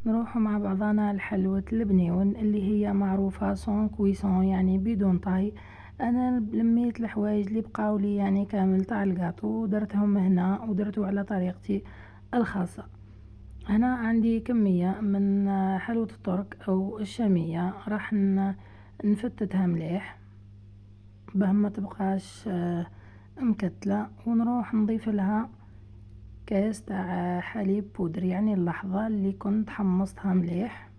نروح مع بعضنا لحلوة البنيون اللي هي معروفة سون كويسون يعني بدون طهي. انا لميت الحوايج اللي بقاو لي يعني كامل تاع الكاطو ودرتهم هنا ودرتو على طريقتي الخاصة. هنا عندي كمية من حلوة الترك او الشامية، راح نفتتها مليح باه ما تبقاش مكتلة، ونروح نضيف لها كاس تاع حليب بودر يعني اللحظة اللي كنت حمصتها مليح،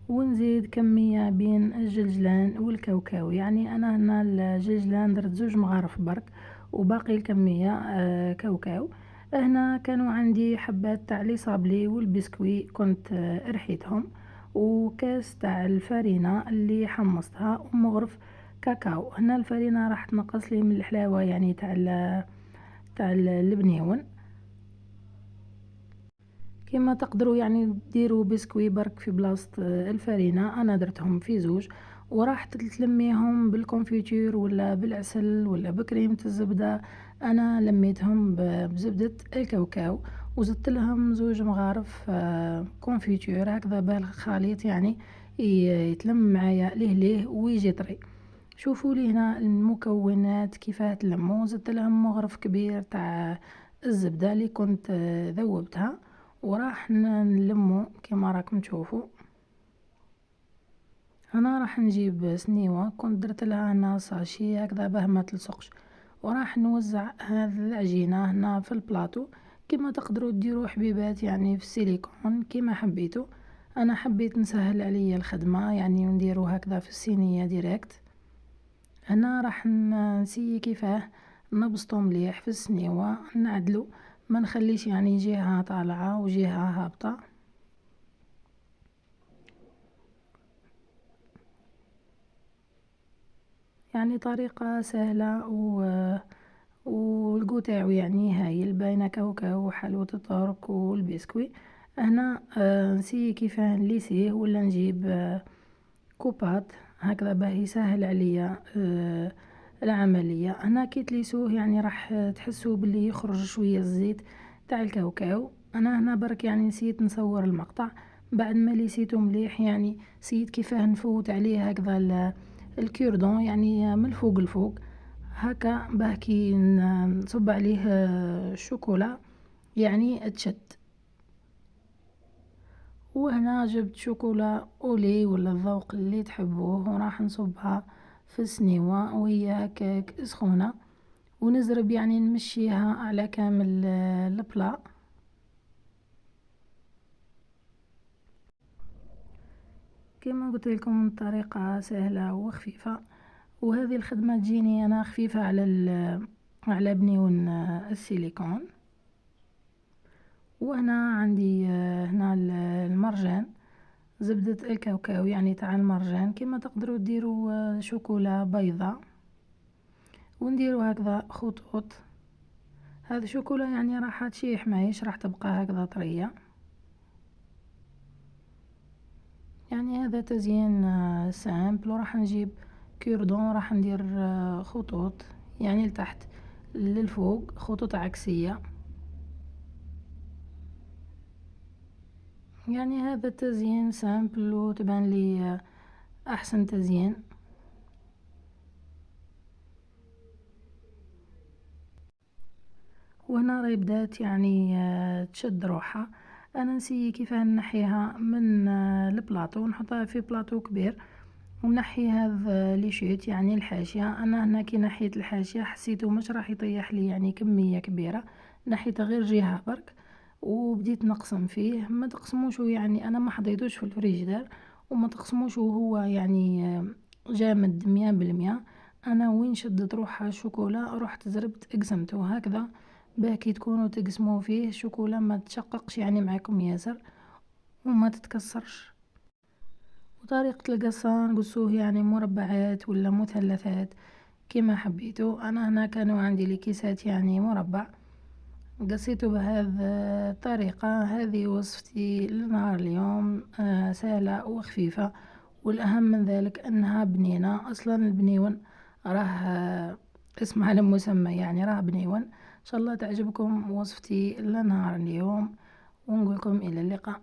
ونزيد كمية بين الجلجلان والكاوكاو. يعني انا هنا الجلجلان درت 2 مغارف برك وباقي الكمية كاوكاو. هنا كانوا عندي حبات تاع لي صابلي والبسكوي كنت رحيتهم، وكاس تاع الفرينة اللي حمصتها، ومغرف كاكاو. هنا الفرينة راح تنقص لي من الحلاوة يعني تاع البنيون. كما تقدروا يعني ديروا بسكوي برك في بلاصة الفرينة، انا درتهم في 2، وراح تلميهم بالكونفيتور ولا بالعسل ولا بكريمة الزبدة. انا لميتهم بزبدة الكاوكاو، وزدت لهم 2 مغارف كونفيتور هكذا بالخليط يعني يتلم معايا ليه ويجي طري. شوفوا لي هنا المكونات كيفاه تلموا. زدت لهم مغرف كبير تاع الزبدة اللي كنت ذوبتها، وراح نلمو كما راكم تشوفوا. هنا راح نجيب سنيوة كنت درت لها هنا ساشي هكذا باه ما تلصقش، وراح نوزع هذه العجينة هنا في البلاطو. كما تقدروا ديروا حبيبات يعني في السيليكون كما حبيتوا. انا حبيت نسهل عليا الخدمة يعني نديرو هكذا في الصينية ديريكت. هنا راح نسيي كيفاه نبسطو مليح في السنيوة، نعدلو ما نخليش يعني جهة طالعة وجهة هابطة. يعني طريقة سهلة والجو تاعو يعني هايل باينة كاوكاو وحلوة الترك والبسكوي. هنا نسيي كيفاه نليسيه ولا نجيب كوبات هكذا باه يسهل عليا العملية. هنا كي تليسوه يعني راح تحسوا باللي يخرج شوية الزيت تاع الكاوكاو. انا هنا برك يعني نسيت نصور المقطع بعد ما ليسيته مليح، يعني نسيت كيفاه نفوت عليه هكذا الكيردون يعني من الفوق الفوق هكا باه كي نصب عليه الشوكولا يعني تشد. وهنا جبت شوكولا اولي ولا الذوق اللي تحبوه، وراح نصبها في السنيوة وهي هكاك سخونة، ونزرب يعني نمشيها على كامل البلا. كما قلت لكم الطريقة سهلة وخفيفة، وهذه الخدمة تجيني انا خفيفة على بنيون السيليكون. وهنا عندي هنا المرجان، زبدة الكاوكاو يعني تاع المرجان. كما تقدروا ديروا شوكولا بيضة ونديروا هكذا خطوط. هذا شوكولا يعني راح تشيح ماهيش راح تبقى هكذا طرية. يعني هذا تزيين سامبل. وراح نجيب كيردون راح ندير خطوط يعني لتحت للفوق خطوط عكسية. يعني هذا تزيين سامبل وتبان لي احسن تزيين. وهنا راهي بدات يعني تشد روحها. انا نسي كيفاه نحيها من البلاطو ونحطها في بلاطو كبير، ونحي هذا لي شيت يعني الحاشية. انا هنا كي نحيت الحاشية حسيته مش راح يطيح لي يعني كمية كبيرة، نحيت غير جهة برك وبديت نقسم فيه. ما تقسموش يعني انا ما حطيتوش في الفريجدار، وما تقسموش وهو يعني جامد 100%. انا وين شدت روحها الشوكولا رحت زربت قسمته هكذا باه كي تكونوا تقسموا فيه الشوكولا ما تشققش يعني معاكم ياسر وما تتكسرش. وطريقة القصة نقصوه يعني مربعات ولا مثلثات كما حبيتوا. انا هنا كانوا عندي لي كيسات يعني مربع، قصيته بهذه الطريقة. هذه وصفتي لنهار اليوم سهلة وخفيفة، والأهم من ذلك أنها بنينة. أصلا البنيون راه اسم على مسمى يعني راه بنيون. إن شاء الله تعجبكم وصفتي لنهار اليوم، ونقولكم إلى اللقاء.